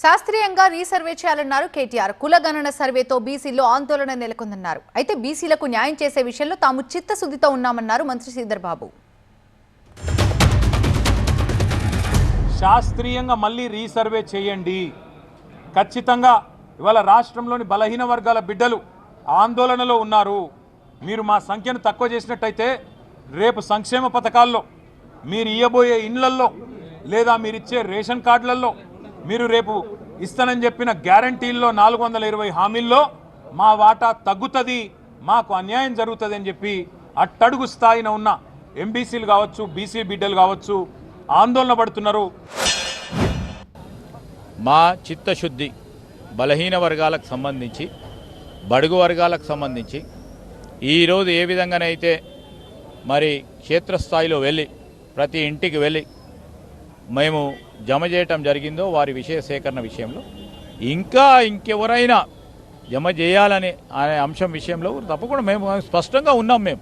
శాస్త్రీయంగా రీసర్వే చేయాలన్నారు కేటీఆర్. కులగణన సర్వేతో బీసీల్లో ఆందోళన నెలకొందన్నారు. అయితే బీసీలకు న్యాయం చేసే విషయంలో తాము చిత్తశుద్ధితో ఉన్నామన్నారు మంత్రి శ్రీధర్ బాబు. శాస్త్రీయంగా మళ్ళీ రీసర్వే చేయండి. ఖచ్చితంగా ఇవాళ రాష్ట్రంలోని బలహీన వర్గాల బిడ్డలు ఆందోళనలో ఉన్నారు. మీరు మా సంఖ్యను తక్కువ చేసినట్టయితే రేపు సంక్షేమ పథకాల్లో, మీరు ఇయ్యబోయే ఇండ్లల్లో, లేదా మీరిచ్చే రేషన్ కార్డులలో, మీరు రేపు ఇస్తానని చెప్పిన గ్యారంటీల్లో 420 హామీల్లో మా వాటా తగ్గుతుంది, మాకు అన్యాయం జరుగుతుంది అని చెప్పి అట్టడుగు స్థాయిన ఉన్న ఎంబీసీలు కావచ్చు, బీసీ బిడ్డలు కావచ్చు ఆందోళన పడుతున్నారు. మా చిత్తశుద్ధి బలహీన వర్గాలకు సంబంధించి, బడుగు వర్గాలకు సంబంధించి ఈరోజు ఏ విధంగానైతే మరి క్షేత్రస్థాయిలో వెళ్ళి ప్రతి ఇంటికి వెళ్ళి మేము జమ చేయటం జరిగిందో వారి విషయ సేకరణ విషయంలో ఇంకా ఇంకెవరైనా జమ చేయాలని అనే అంశం విషయంలో తప్పకుండా మేము స్పష్టంగా ఉన్నాం. మేము